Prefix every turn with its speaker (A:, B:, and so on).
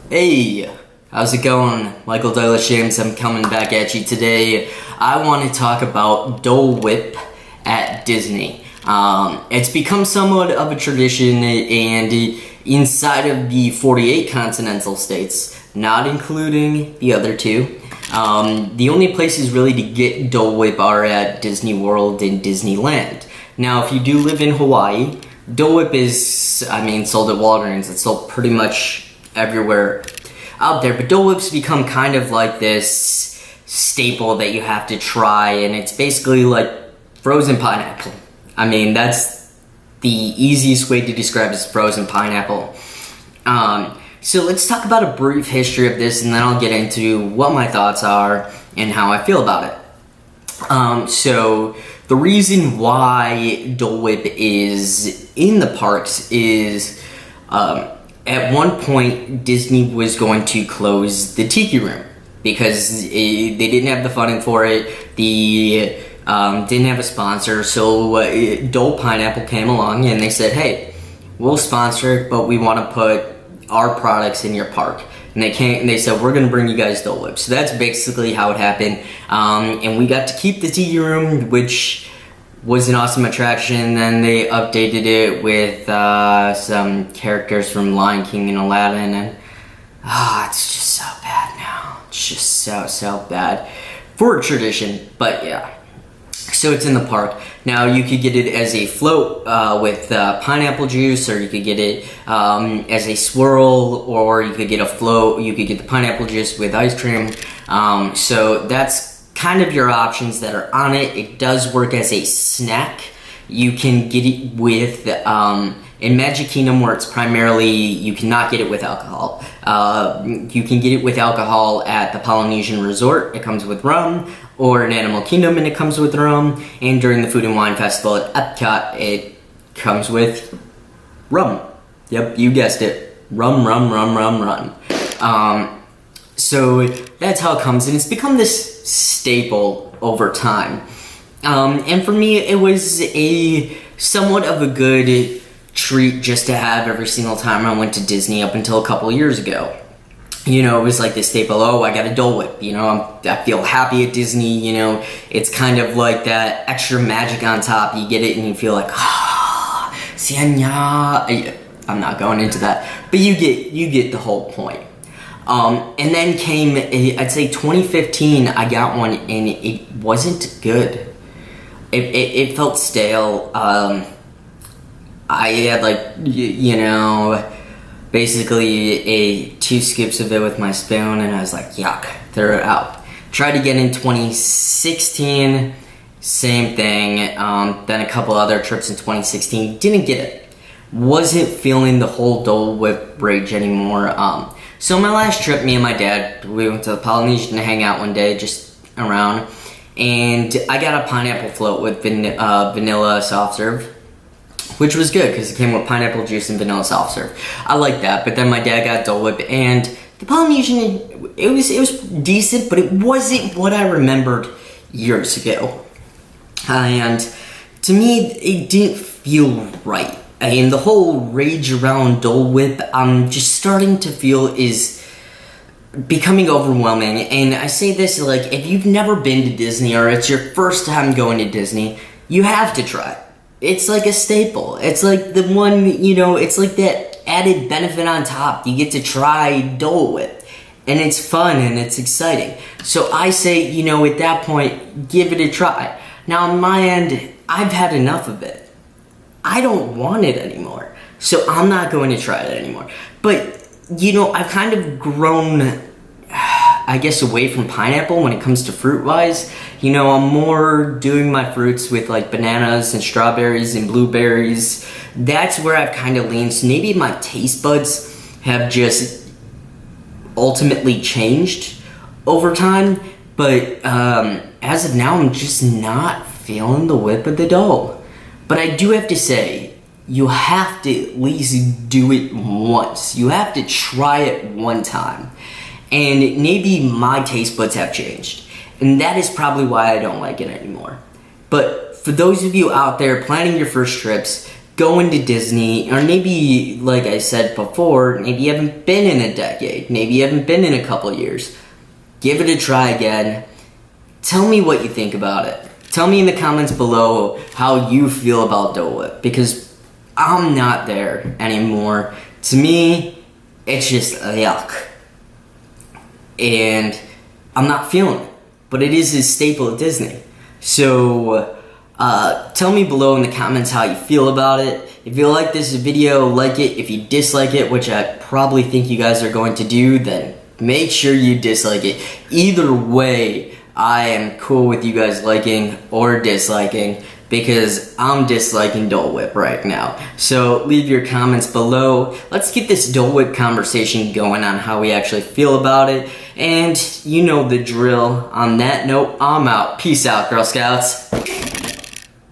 A: Hey, how's it going? Michael Douglas James, I'm coming back at you today. I want to talk about Dole Whip at Disney. It's become somewhat of a tradition, and inside of the 48 continental states, not including the other two, the only places really to get Dole Whip are at Disney World and Disneyland. Now, if you do live in Hawaii, Dole Whip is, sold at Walgreens. It's sold pretty much everywhere out there, but Dole Whip's become kind of like this staple that you have to try, and it's basically like frozen pineapple. That's the easiest way to describe it, is frozen pineapple. So let's talk about a brief history of this, and then I'll get into what my thoughts are and how I feel about it. So the reason why Dole Whip is in the parks is at one point, Disney was going to close the Tiki Room because they didn't have the funding for it. They didn't have a sponsor, so Dole Pineapple came along and they said, "Hey, we'll sponsor it, but we want to put our products in your park." And they said, "We're going to bring you guys Dole Whip." So that's basically how it happened. And we got to keep the Tiki Room, which was an awesome attraction. Then they updated it with some characters from Lion King and Aladdin, and it's just so bad now. It's just so bad for a tradition, but yeah. So it's in the park. Now you could get it as a float with pineapple juice, or you could get it as a swirl, or you could get a float. You could get the pineapple juice with ice cream. So that's kind of your options that are on it. It does work as a snack. You can get it with in Magic Kingdom, where it's primarily, you cannot get it with alcohol. You can get it with alcohol at the Polynesian Resort. It comes with rum, or in Animal Kingdom, and it comes with rum. And during the Food and Wine Festival at Epcot, it comes with rum. Yep, you guessed it. Rum. So that's how it comes, and it's become this staple over time. And for me, it was a somewhat of a good treat just to have every single time I went to Disney up until a couple years ago. It was like this staple. Oh, I got a Dole Whip. I feel happy at Disney. It's kind of like that extra magic on top. You get it and you feel like, Sianya. I'm not going into that, but you get the whole point. And then came, I'd say 2015, I got one, and it wasn't good. It felt stale. I had basically 2 scoops of it with my spoon, and I was like, yuck, throw it out. Tried again in 2016, same thing. Then a couple other trips in 2016, didn't get it. Wasn't feeling the whole Dole Whip rage anymore. So my last trip, me and my dad, we went to the Polynesian to hang out one day, just around, and I got a pineapple float with vanilla soft serve, which was good because it came with pineapple juice and vanilla soft serve. I like that, but then my dad got Dole Whip, and the Polynesian, it was decent, but it wasn't what I remembered years ago. And to me, it didn't feel right. And the whole rage around Dole Whip, I'm just starting to feel is becoming overwhelming. And I say this, if you've never been to Disney, or it's your first time going to Disney, you have to try it. It's like a staple. It's like the one, it's like that added benefit on top. You get to try Dole Whip, and it's fun and it's exciting. So I say, at that point, give it a try. Now on my end, I've had enough of it. I don't want it anymore, so I'm not going to try it anymore. But, I've kind of grown, I guess, away from pineapple when it comes to fruit-wise. I'm more doing my fruits with, bananas and strawberries and blueberries. That's where I've kind of leaned. So maybe my taste buds have just ultimately changed over time. But as of now, I'm just not feeling the whip of the Dole. But I do have to say, you have to at least do it once. You have to try it one time. And maybe my taste buds have changed. And that is probably why I don't like it anymore. But for those of you out there planning your first trips, going to Disney, or maybe, like I said before, maybe you haven't been in a decade, maybe you haven't been in a couple years, give it a try again. Tell me what you think about it. Tell me in the comments below how you feel about Dole Whip, because I'm not there anymore. To me, it's just yuck. And I'm not feeling it, but it is a staple at Disney. So tell me below in the comments how you feel about it. If you like this video, like it. If you dislike it, which I probably think you guys are going to do, then make sure you dislike it. Either way, I am cool with you guys liking or disliking, because I'm disliking Dole Whip right now. So leave your comments below. Let's get this Dole Whip conversation going on how we actually feel about it. And you know the drill. On that note, I'm out. Peace out, Girl Scouts.